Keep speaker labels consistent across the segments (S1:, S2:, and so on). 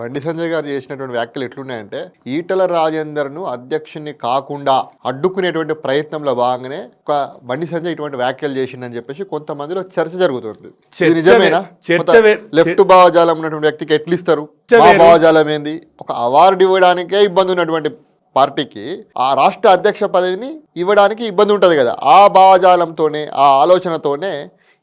S1: బండి సంజయ్ గారు చేసినటువంటి వ్యాఖ్యలు ఎట్లున్నాయంటే ఈటల రాజేందర్ను అధ్యక్షుని కాకుండా అడ్డుకునేటువంటి ప్రయత్నంలో భాగంగానే ఒక బండి సంజయ్ ఇటువంటి వ్యాఖ్యలు చేసిందని చెప్పేసి కొంతమందిలో చర్చ జరుగుతుంది. ఇది నిజమేనా? లెఫ్ట్ భావజాలం ఉన్నటువంటి వ్యక్తికి ఎట్లు ఇస్తారు? భావజాలం ఏంది? ఒక అవార్డు ఇవ్వడానికే ఇబ్బంది ఉన్నటువంటి పార్టీకి ఆ రాష్ట్ర అధ్యక్ష పదవిని ఇవ్వడానికి ఇబ్బంది ఉంటుంది కదా. ఆ భావజాలంతోనే ఆ ఆలోచనతోనే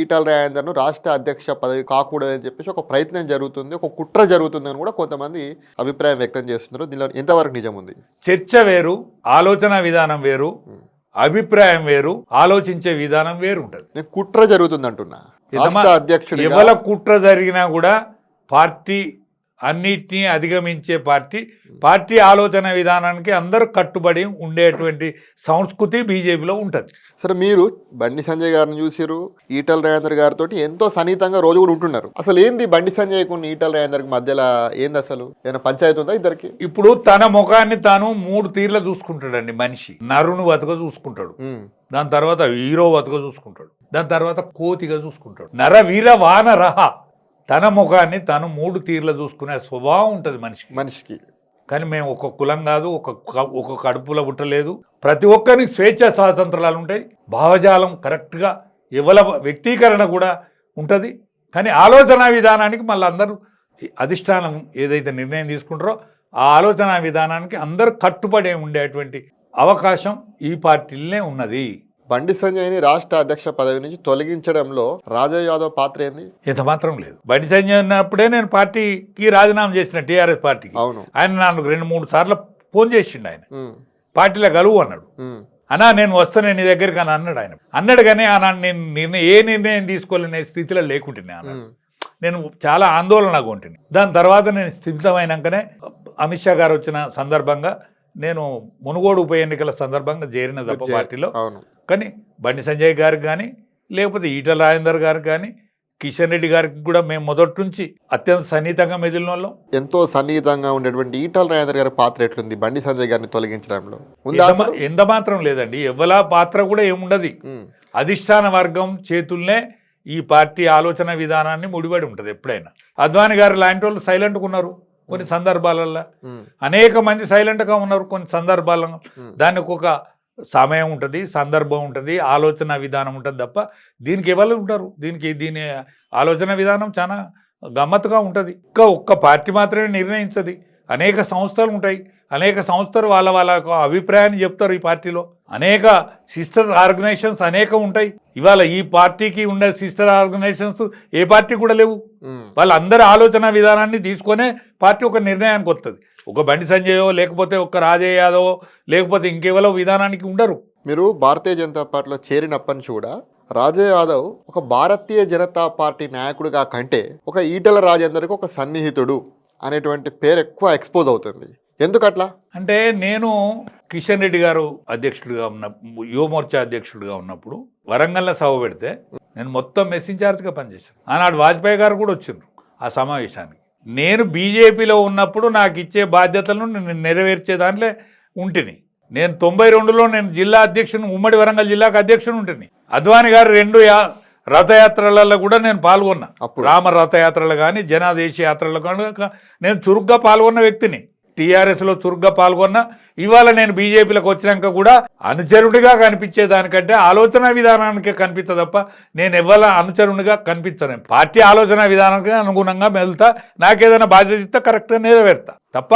S1: ఈటల రాజేందర్ను రాష్ట్ర అధ్యక్ష పదవి కాకూడదని చెప్పేసి ఒక ప్రయత్నం జరుగుతుంది, ఒక కుట్ర జరుగుతుందని కూడా కొంతమంది అభిప్రాయం వ్యక్తం చేస్తున్నారు. దీనిలో ఎంతవరకు నిజం ఉంది?
S2: చర్చ వేరు, ఆలోచన విధానం వేరు, అభిప్రాయం వేరు, ఆలోచించే విధానం వేరు ఉంటుంది.
S1: నేను కుట్ర జరుగుతుంది అంటున్నా. అధ్యక్షుడు
S2: ఎవరి కుట్ర జరిగినా కూడా పార్టీ అన్నిటినీ అధిగమించే పార్టీ ఆలోచన విధానానికి అందరూ కట్టుబడి ఉండేటువంటి సంస్కృతి బీజేపీలో ఉంటుంది.
S1: సరే, మీరు బండి సంజయ్ గారిని చూసారు, ఈటల రాజేందర్ గారితో ఎంతో సన్నిహితంగా రోజు కూడా ఉంటున్నారు. అసలు ఏంది బండి సంజయ్ కు ఈటల రాజేందర్కి మధ్యలో ఏంది? అసలు ఏమైనా పంచాయతీ ఉందా ఇద్దరికి?
S2: ఇప్పుడు తన ముఖాన్ని తాను 3 తీర్ల చూసుకుంటాడండి మనిషి. నరుని వతక చూసుకుంటాడు, దాని తర్వాత హీరో వతక చూసుకుంటాడు, దాని తర్వాత కోతిగా చూసుకుంటాడు. నర వీర వానరహ. తన ముఖాన్ని తను 3 తీర్ల చూసుకునే స్వభావం ఉంటుంది మనిషికి. కానీ మేము ఒక కులం కాదు, ఒక కడుపులో పుట్టలేదు. ప్రతి ఒక్కరికి స్వేచ్ఛ స్వాతంత్రాలు ఉంటాయి, భావజాలం కరెక్ట్గా ఎవల వ్యక్తీకరణ కూడా ఉంటుంది. కానీ ఆలోచన విధానానికి మళ్ళీ అందరూ అధిష్టానం ఏదైతే నిర్ణయం తీసుకుంటారో ఆ ఆలోచన విధానానికి అందరూ కట్టుబడి ఉండేటువంటి అవకాశం ఈ పార్టీలనే ఉన్నది.
S1: బండి సంజయ్ని రాష్ట్ర అధ్యక్ష పదవి నుంచి తొలగించడంలో రాజా యాదవ్ పాత్ర ఏంది?
S2: ఇంత మాత్రం లేదు. బండి సంజయ్ ఉన్నప్పుడే నేను పార్టీకి రాజీనామా చేసిన, టీఆర్ఎస్ పార్టీకి.
S1: అవును.
S2: ఆయన నాకు 2-3 సార్లు ఫోన్ చేసిండు. ఆయన పార్టీలో కలువు అన్నాడు. అన్నా నేను వస్తాను నీ దగ్గరికి అని అన్నాడు. ఆయన అన్నాడు కానీ నేను ఏ నిర్ణయం తీసుకోలేని స్థితిలో లేకుంటున్నా. నేను చాలా ఆందోళనగా ఉంటుంది. దాని తర్వాత నేను స్థిమితమైనాకనే అమిత్ షా గారు వచ్చిన సందర్భంగా నేను మునుగోడు ఉప ఎన్నికల సందర్భంగా చేరిన తప్ప పార్టీలో. కానీ బండి సంజయ్ గారికి కానీ, లేకపోతే ఈటల రాజేందర్ గారికి కానీ, కిషన్ రెడ్డి గారికి కూడా మేము మొదటి నుంచి అత్యంత సన్నిహితంగా మెదిలిన వాళ్ళం.
S1: ఎంతో సన్నిహితంగా ఉండేటువంటి ఈటల రాజేందర్ గారి పాత్ర ఎట్లుంది బండి సంజయ్ గారిని తొలగించడంలో?
S2: ఎంత మాత్రం లేదండి. ఎవలా పాత్ర కూడా ఏముండదు. అధిష్టాన వర్గం చేతుల్నే ఈ పార్టీ ఆలోచన విధానాన్ని ముడిపడి ఉంటుంది. ఎప్పుడైనా అద్వానీ గారు లాంటి వాళ్ళు సైలెంట్గా ఉన్నారు కొన్ని సందర్భాలలో, అనేక మంది సైలెంట్గా ఉన్నారు కొన్ని సందర్భాలలో. దానికి ఒక సమయం ఉంటుంది, సందర్భం ఉంటుంది, ఆలోచన విధానం ఉంటుంది తప్ప దీనికి ఎవరు ఉంటారు? దీని ఆలోచన విధానం చాలా గమ్మత్తుగా ఉంటుంది. ఒక్క పార్టీ మాత్రమే నిర్ణయించదు. అనేక సంస్థలు ఉంటాయి, అనేక సంస్థలు వాళ్ళ అభిప్రాయాన్ని చెప్తారు. ఈ పార్టీలో అనేక సిస్టర్ ఆర్గనైజేషన్స్ అనేక ఉంటాయి. ఇవాళ ఈ పార్టీకి ఉండే సిస్టర్ ఆర్గనైజేషన్స్ ఏ పార్టీ కూడా లేవు. వాళ్ళందరి ఆలోచన విధానాన్ని తీసుకొనే పార్టీ ఒక నిర్ణయానికి వస్తుంది. ఒక బండి సంజయో లేకపోతే ఒక రాజయ్య యాదవ్ లేకపోతే ఇంకెవరో విధానానికి ఉండరు.
S1: మీరు భారతీయ జనతా పార్టీలో చేరినప్పటి నుంచి కూడా రాజా యాదవ్ ఒక భారతీయ జనతా పార్టీ నాయకుడిగా కంటే ఒక ఈటల రాజేందర్కి ఒక సన్నిహితుడు అనేటువంటి పేరు ఎక్కువ ఎక్స్పోజ్ అవుతుంది. ఎందుకట్లా
S2: అంటే నేను కిషన్ రెడ్డి గారు అధ్యక్షుడిగా యువమోర్చా అధ్యక్షుడిగా ఉన్నప్పుడు వరంగల్లో సభ పెడితే నేను మొత్తం మెస్ ఇన్ఛార్జ్గా పనిచేశాను. ఆనాడు వాజ్పేయి గారు కూడా వచ్చిండ్రు ఆ సమావేశానికి. నేను బీజేపీలో ఉన్నప్పుడు నాకు ఇచ్చే బాధ్యతలను నేను నెరవేర్చే దాంట్లో ఉంటిని. నేను 92లో నేను జిల్లా అధ్యక్షుని, ఉమ్మడి వరంగల్ జిల్లాకు అధ్యక్షుని ఉంటిని. అద్వానీ గారు 2 రథయాత్రలలో కూడా నేను పాల్గొన్నా. రామ రథయాత్రలు కానీ జనాదేశ యాత్రలు కానీ నేను చురుగ్గా పాల్గొన్న వ్యక్తిని. టీఆర్ఎస్లో చురుగ్గా పాల్గొన్నా. ఇవాళ నేను బీజేపీలోకి వచ్చినాక కూడా అనుచరుడిగా కనిపించేదానికంటే ఆలోచన విధానానికే కనిపిస్తా తప్ప నేను ఎవరి అనుచరునిగా కనిపించను. పార్టీ ఆలోచన విధానానికి అనుగుణంగా మెలుతా. నాకేదైనా బాధ్యత ఇస్తే కరెక్ట్గా నెరవేరుతా తప్ప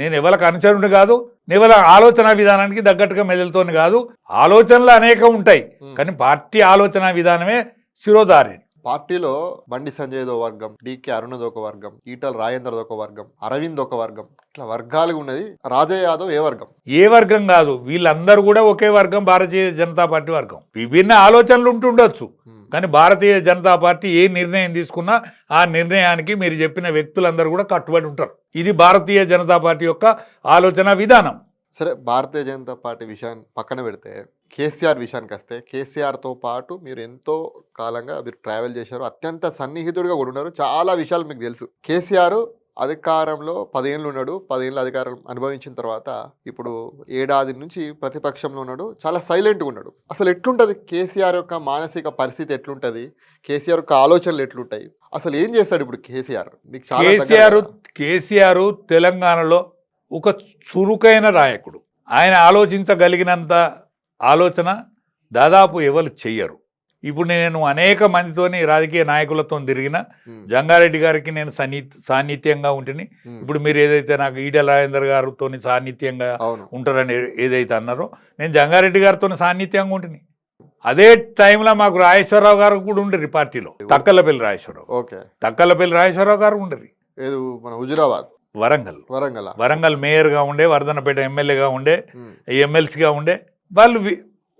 S2: నేను ఎవరికి అనుచరుని కాదు, ఎవరి ఆలోచన విధానానికి తగ్గట్టుగా మెదులుతోని కాదు. ఆలోచనలు అనేకం ఉంటాయి కానీ పార్టీ ఆలోచన విధానమే శిరోధారి.
S1: పార్టీలో బండి సంజయ్ వర్గం, డికే అరుణద్ ఒక వర్గం, ఈటల రాజేందర్ ఒక వర్గం, అరవింద్ ఒక వర్గం, ఇట్లా వర్గాలు ఉన్నది. రాజా యాదవ్ ఏ వర్గం?
S2: ఏ వర్గం కాదు, వీళ్ళందరూ కూడా ఒకే వర్గం, భారతీయ జనతా పార్టీ వర్గం. విభిన్న ఆలోచనలు ఉంటుండొచ్చు కానీ భారతీయ జనతా పార్టీ ఏ నిర్ణయం తీసుకున్నా ఆ నిర్ణయానికి మీరు చెప్పిన వ్యక్తులందరూ కూడా కట్టుబడి ఉంటారు. ఇది భారతీయ జనతా పార్టీ యొక్క ఆలోచన విధానం.
S1: సరే, భారతీయ జనతా పార్టీ విషయాన్ని పక్కన పెడితే కేసీఆర్ విషయానికి వస్తే, కేసీఆర్తో పాటు మీరు ఎంతో కాలంగా మీరు ట్రావెల్ చేశారు, అత్యంత సన్నిహితుడిగా కూడా ఉన్నారు, చాలా విషయాలు మీకు తెలుసు. కేసీఆర్ అధికారంలో 10 ఏళ్ళు ఉన్నాడు. 10 ఏళ్ళు అధికారం అనుభవించిన తర్వాత ఇప్పుడు ఏడాది నుంచి ప్రతిపక్షంలో ఉన్నాడు. చాలా సైలెంట్‌గా ఉన్నాడు. అసలు ఎట్లుంటది కేసీఆర్ యొక్క మానసిక పరిస్థితి ఎట్లుంటది? కేసీఆర్ యొక్క ఆలోచనలు ఎట్లుంటాయి? అసలు ఏం చేస్తాడు ఇప్పుడు కేసీఆర్? మీకు చాలా దగ్గర కదా.
S2: కేసీఆర్ తెలంగాణలో ఒక చురుకైన నాయకుడు. ఆయన ఆలోచించగలిగినంత ఆలోచన దాదాపు ఎవరు చెయ్యరు. ఇప్పుడు నేను అనేక మందితోని రాజకీయ నాయకులతో తిరిగిన జంగారెడ్డి గారికి నేను సాన్నిధ్యంగా ఉంటుని. ఇప్పుడు మీరు ఏదైతే నాకు ఈటెల రాజేందర్ గారితో సాన్నిధ్యంగా
S1: అవును.
S2: ఉంటారని ఏదైతే అన్నారో నేను జంగారెడ్డి గారితో సాన్నిధ్యంగా ఉంటుంది. అదే టైంలో మాకు రాజేశ్వరరావు గారు కూడా ఉండరు పార్టీలో. తక్కలపల్లి రాజేశ్వరరావు.
S1: ఓకే.
S2: తక్కలపల్లి రాజేశ్వరరావు గారు ఉండరు.
S1: ఏదో మన హుజురాబాద్,
S2: వరంగల్ మేయర్గా ఉండే, వర్ధనపేట ఎమ్మెల్యేగా ఉండే, ఎమ్మెల్సీగా ఉండే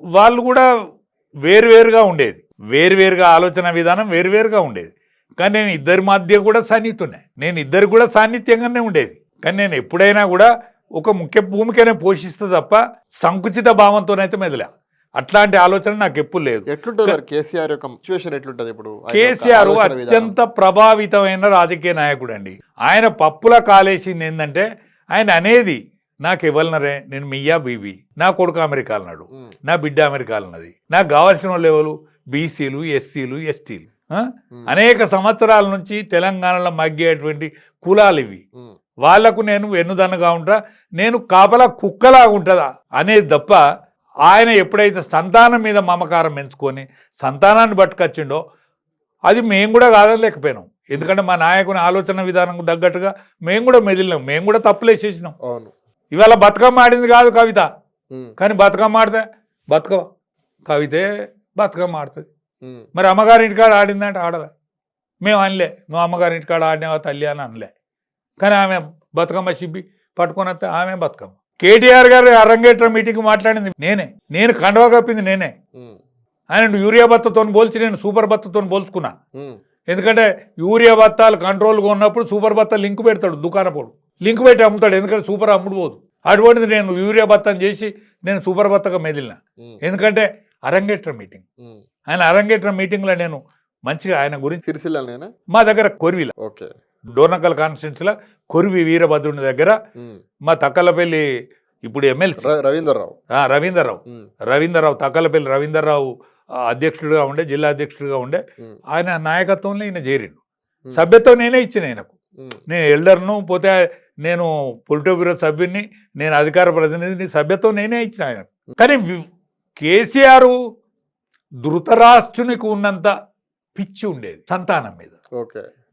S2: వాళ్ళు కూడా వేరువేరుగా ఉండేది. వేరువేరుగా ఆలోచన విధానం వేరువేరుగా ఉండేది. కానీ నేను ఇద్దరి మధ్య కూడా సన్నిహితున్నే. నేను ఇద్దరు కూడా సాన్నిధ్యంగానే ఉండేది. కానీ నేను ఎప్పుడైనా కూడా ఒక ముఖ్య భూమికనే పోషిస్తే తప్ప సంకుచిత భావంతోనైతే మెదలా. అట్లాంటి ఆలోచన నాకు ఎప్పుడు లేదు.
S1: ఎట్లుంటది కేసీఆర్ యొక్క సిచ్యువేషన్ ఎట్లుంటది ఇప్పుడు?
S2: కేసీఆర్ అత్యంత ప్రభావితమైన రాజకీయ నాయకుడు అండి. ఆయన పప్పుల కాలేసింది ఏంటంటే ఆయన అనేది నాకు ఇవ్వలనరే, నేను మియ్యా బీబీ, నా కొడుకు అమెరికాలో ఉన్నాడు, నా బిడ్డ అమెరికాలో ఉన్నది, నాకు కావాల్సిన వాళ్ళు ఎవరు బీసీలు, ఎస్సీలు, ఎస్టీలు. అనేక సంవత్సరాల నుంచి తెలంగాణలో మగ్గేటువంటి కులాలు ఇవి. వాళ్లకు నేను వెన్నుదన్నుగా ఉంటా, నేను కాపలా కుక్కలాగా ఉంటుందా అనేది తప్ప ఆయన ఎప్పుడైతే సంతానం మీద మమకారం పెంచుకొని సంతానాన్ని పట్టుకొచ్చిండో అది మేము కూడా కాదలేకపోయినాం. ఎందుకంటే మా నాయకుని ఆలోచన విధానం తగ్గట్టుగా మేము కూడా మెదిలినాం, మేము కూడా తప్పులేసేసినాం. ఇవాళ బతుకమ్మ ఆడింది కాదు కవిత, కానీ బతుకమ్మ ఆడితే కవితే బతుకమ్మ ఆడుతుంది. మరి అమ్మగారింటికాడ ఆడిందంటే ఆడలే, మేము అనలే నువ్వు అమ్మగారింటికాడ ఆడినావా తల్లి అని అనలే. కానీ ఆమె బతుకమ్మ చిబ్బి పట్టుకొని వస్తే ఆమె బతుకమ్మ. కేటీఆర్ గారు అరంగేట్ర మీటింగ్ మాట్లాడింది నేను కండవ కప్పింది నేనే. ఆయన యూరియా బత్తతో పోల్చి నేను సూపర్ బత్తతో పోల్చుకున్నా. ఎందుకంటే యూరియా బత్తాలు కంట్రోల్గా ఉన్నప్పుడు సూపర్ బత్త లింక్ పెడతాడు, దుకాణపోడు లింక్ పెట్టి అమ్ముతాడు. ఎందుకంటే సూపర్ అమ్ముడు పోదు. అటువంటిది నేను యూరియా బత్తాను చేసి నేను సూపర్ బత్తగా మెదిలిన. ఎందుకంటే అరంగేట్ర మీటింగ్, ఆయన అరంగేట్ర మీటింగ్లో నేను మంచిగా ఆయన గురించి మా దగ్గర కొరివిల డోర్నకల్ కాన్స్టిట్యున్సీలో కొరివి వీరభద్రుని దగ్గర మా తక్కలపల్లి ఇప్పుడు ఎమ్మెల్సీ రవీందర్రావు తక్కలపల్లి రవీందర్రావు అధ్యక్షుడిగా ఉండే, జిల్లా అధ్యక్షుడిగా ఉండే. ఆయన నాయకత్వంలో ఈయన చేరిండు. సభ్యత్వం నేనే ఇచ్చిన ఆయనకు. నేను ఎల్డర్ను, పోతే నేను పొలిటో బ్యూరో సభ్యుని, నేను అధికార ప్రతినిధిని, సభ్యత్వం నేనే ఇచ్చిన ఆయనకు. కానీ కేసీఆర్ ధృతరాష్ట్రునికి ఉన్నంత పిచ్చి ఉండేది సంతానం మీద.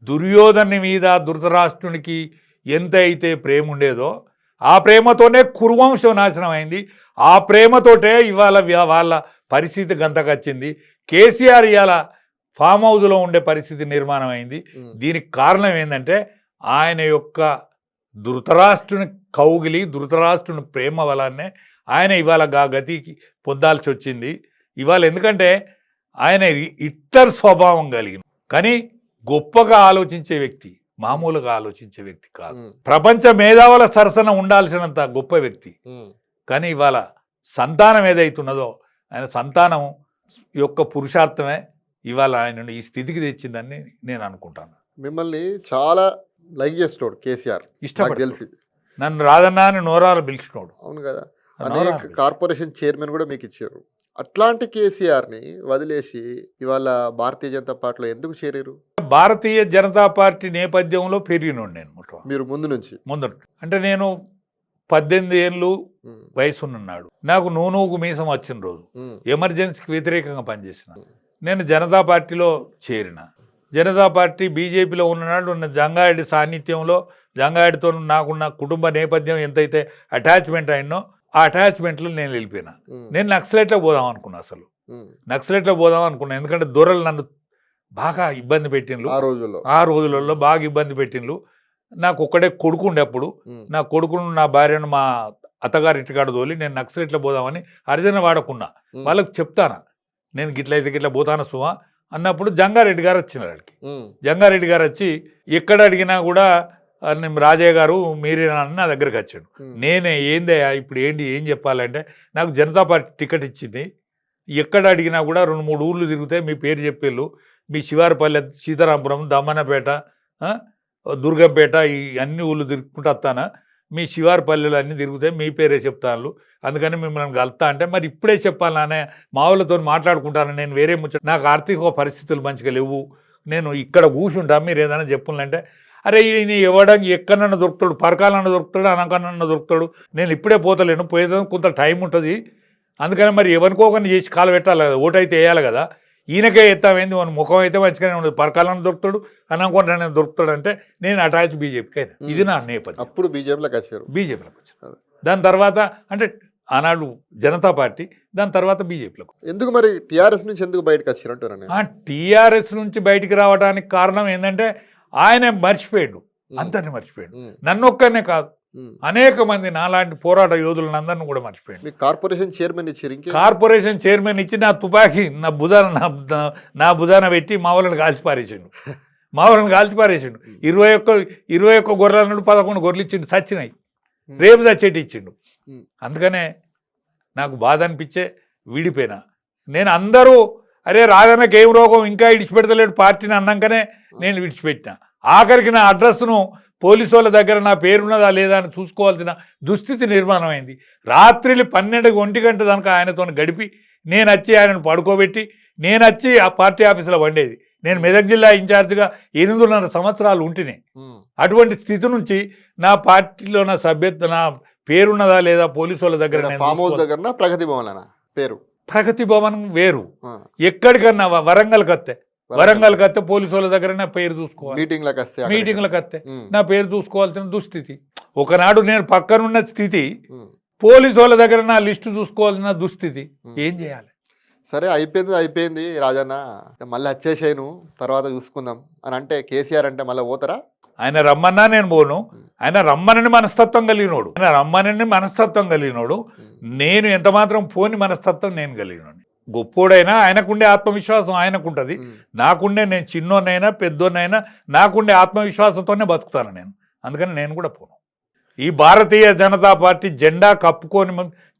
S2: దుర్యోధను మీద ధృతరాష్ట్రునికి ఎంత అయితే ప్రేమ ఉండేదో ఆ ప్రేమతోనే కురువంశం నాశనం అయింది. ఆ ప్రేమతోటే ఇవాళ వాళ్ళ పరిస్థితి గంతకొచ్చింది. కేసీఆర్ ఇవాళ ఫామ్ హౌస్లో ఉండే పరిస్థితి నిర్మాణం అయింది. దీనికి కారణం ఏంటంటే ఆయన యొక్క ధృతరాష్ట్రుని కౌగిలి, ధృతరాష్ట్రుని ప్రేమ వలనే ఆయన ఇవాళ గతికి పొందాల్సి వచ్చింది. ఇవాళ ఎందుకంటే ఆయన ఇట్టర్ స్వభావం కలిగిన, కానీ గొప్పగా ఆలోచించే వ్యక్తి, మామూలుగా ఆలోచించే వ్యక్తి కాదు. ప్రపంచ మేధావుల సరసన ఉండాల్సినంత గొప్ప వ్యక్తి. కానీ ఇవాళ సంతానం ఏదైతున్నదో ఆయన సంతానం యొక్క పురుషార్థమే ఇవాళ ఆయన ఈ స్థితికి తెచ్చిందని నేను అనుకుంటాను.
S1: మిమ్మల్ని చాలా లైక్ చేస్తున్నాడు కేసీఆర్, ఇష్టపడి తెలిసి
S2: నన్ను రాదన్నా అని నోరాలు పిలిచినోడు.
S1: అవును కదా, అనేక కార్పొరేషన్ చైర్మన్ కూడా మీకు ఇచ్చారు. అట్లాంటి కేసీఆర్ని వదిలేసి ఇవాళ భారతీయ జనతా పార్టీలో ఎందుకు చేరారు?
S2: భారతీయ జనతా పార్టీ నేపథ్యంలో పెరిగినోడు నేను.
S1: మీరు ముందు
S2: అంటే నేను 18 ఏళ్ళు వయసున్నాడు, నాకు నూనూగు మీసం వచ్చిన రోజు ఎమర్జెన్సీకి వ్యతిరేకంగా పనిచేసిన నేను జనతా పార్టీలో చేరిన. జనతా పార్టీ బీజేపీలో ఉన్ననాడు ఉన్న జంగారెడ్డి సాన్నిధ్యంలో, జంగారెడ్డితో నాకున్న కుటుంబ నేపథ్యం ఎంతైతే అటాచ్మెంట్ అయినో ఆ అటాచ్మెంట్లో నేను వెళ్ళిపోయినా. నేను నక్సలైట్లో పోదాం అనుకున్నా. అసలు నక్సలైట్లో పోదాం అనుకున్నా. ఎందుకంటే దొరలు నన్ను బాగా ఇబ్బంది పెట్టిండ్రు ఆ రోజులలో బాగా ఇబ్బంది పెట్టిండ్రు. నాకు ఒక్కడే కొడుకు ఉండే అప్పుడు. నా కొడుకును, నా భార్యను మా అత్తగారి ఇంటికాడ తోలి నేను నక్సలైట్లో పోదామని అర్జన వాడకున్నా. వాళ్ళకి చెప్తానా నేను గిట్లయితే గిట్లా పోతాను సుమా అన్నప్పుడు జంగారెడ్డి గారు వచ్చినారు. అడిగి జంగారెడ్డి గారు వచ్చి ఎక్కడ అడిగినా కూడా రాజయ్య గారు మీరేనా అని నా దగ్గరికి వచ్చాడు. నేనే ఏందయ్యా ఇప్పుడు ఏం చెప్పాలంటే నాకు జనతా పార్టీ టికెట్ ఇచ్చింది, ఎక్కడ అడిగినా కూడా 2-3 ఊర్లు తిరిగితే మీ పేరు చెప్పేళ్ళు, మీ శివారిపల్లె, సీతారాంపురం, దమ్మన్నపేట, దుర్గంపేట ఈ అన్ని ఊళ్ళు తిరుగుకుంటూ వస్తానా, మీ శివారు పల్లెలు అన్నీ తిరుగుతాయి, మీ పేరే చెప్తాను, అందుకని మిమ్మల్ని కలుతా అంటే మరి ఇప్పుడే చెప్పాలనే మా వాళ్ళతో మాట్లాడుకుంటాను, నేను వేరే ముచ్చట, నాకు ఆర్థిక పరిస్థితులు మంచిగా లేవు, నేను ఇక్కడ కూర్చుంటా, మీరు ఏదైనా చెప్పులంటే, అరే ఈయన ఎవడానికి ఎక్కడన్నా దొరుకుతాడు, పరకాలన్నా దొరుకుతాడు, అనకన్నా దొరుకుతాడు, నేను ఇప్పుడే పోతలేను, పోయేదానికి కొంత టైం ఉంటుంది, అందుకని మరి ఎవరికోకని చేసి కాలు పెట్టాలి కదా, ఓటు అయితే వేయాలి కదా, ఈయనకే ఎత్తామైంది, మన ముఖం అయితే మంచిగానే ఉండదు, పరకాలను దొరుకుతాడు, అనుకుంటానే దొరుకుతాడు అంటే నేను అటాచ్ బీజేపీకి అయినా. ఇది నా నేపథ్యం.
S1: అప్పుడు బీజేపీలోకి వచ్చారు.
S2: బీజేపీలోకి వచ్చారు. దాని తర్వాత అంటే ఆనాడు జనతా పార్టీ, దాని తర్వాత బీజేపీలోకి.
S1: ఎందుకు మరి టీఆర్ఎస్ నుంచి ఎందుకు బయటకు వచ్చారు అంటారు?
S2: టీఆర్ఎస్ నుంచి బయటికి రావడానికి కారణం ఏంటంటే ఆయన మర్చిపోయాడు, అందరిని మర్చిపోయాడు, నన్ను ఒక్కనే కాదు, అనేక మంది నాలాంటి పోరాట యోధులను అందరిని కూడా మర్చిపోయాడు.
S1: కార్పొరేషన్ చైర్మన్ ఇచ్చారు.
S2: కార్పొరేషన్ చైర్మన్ ఇచ్చి నా తుపాకీ నా భుజాన పెట్టి మా వాళ్ళని కాల్చిపారేసిండు, 21 గొర్రెలు అన్నాడు, 11 గొర్రెలు ఇచ్చిండు, సచ్చినాయి, రేపు చచ్చేటి ఇచ్చిండు. అందుకనే నాకు బాధ అనిపించే విడిపోయినా. నేను అందరూ అరే రాజన్నకి ఏం రోగం ఇంకా విడిచిపెడతలేడు పార్టీని అన్నాకనే నేను విడిచిపెట్టిన. ఆఖరికి నా అడ్రస్ను పోలీసు వాళ్ళ దగ్గర నా పేరున్నదా లేదా అని చూసుకోవాల్సిన దుస్థితి నిర్మాణం అయింది. రాత్రిలు 12 గంట దాకా ఆయనతో గడిపి నేను వచ్చి ఆయనను పడుకోబెట్టి నేను వచ్చి ఆ పార్టీ ఆఫీసులో వండేది. నేను మెదక్ జిల్లా ఇన్ఛార్జిగా 8.5 సంవత్సరాలు ఉంటేనే. అటువంటి స్థితి నుంచి నా పార్టీలో నా సభ్యత్వ నా పేరున్నదా లేదా పోలీసు వాళ్ళ దగ్గర
S1: ప్రగతి భవన్ పేరు,
S2: ప్రగతి భవన్ వేరు, ఎక్కడికన్నా వరంగల్కి వస్తే పోలీసు వాళ్ళ దగ్గర నా పేరు చూసుకోవాలి, మీటింగ్లకు వస్తే నా పేరు చూసుకోవాల్సిన దుస్థితి. ఒకనాడు నేను పక్కనున్న స్థితి, పోలీసు వాళ్ళ దగ్గర నా లిస్టు చూసుకోవాల్సిన దుస్థితి. ఏం చేయాలి?
S1: సరే అయిపోయింది రాజన్న, మళ్ళీ వచ్చేసాను తర్వాత చూసుకుందాం అని అంటే కేసీఆర్ అంటే మళ్ళీ పోతారా?
S2: ఆయన రమ్మన్నా నేను పోను. ఆయన రమ్మనని మనస్తత్వం కలిగినోడు, నేను ఎంత మాత్రం పోని మనస్తత్వం నేను కలిగినోడు. గొప్పోడైనా ఆయనకుండే ఆత్మవిశ్వాసం ఆయనకుంటుంది, నాకుండే, నేను చిన్నోనైనా పెద్దోనైనా నాకుండే ఆత్మవిశ్వాసంతోనే బతుకుతాను నేను. అందుకని నేను కూడా పోను. ఈ భారతీయ జనతా పార్టీ జెండా కప్పుకొని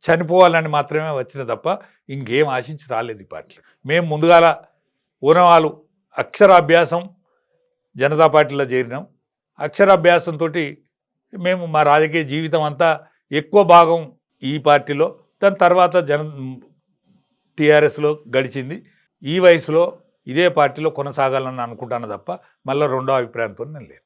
S2: చనిపోవాలని మాత్రమే వచ్చిన తప్ప ఇంకేం ఆశించి రాలేదు ఈ పార్టీ. మేము ముందుగాల ఊనవాళ్ళు అక్షరాభ్యాసం జనతా పార్టీలో చేరినాం. అక్షరాభ్యాసంతో మేము మా రాజకీయ జీవితం అంతా ఎక్కువ భాగం ఈ పార్టీలో, దాని తర్వాత టీఆర్ఎస్లో గడిచింది. ఈ వయసులో ఇదే పార్టీలో కొనసాగాలని అనుకుంటాను తప్ప మళ్ళీ రెండో అభిప్రాయంతో నేను లేను.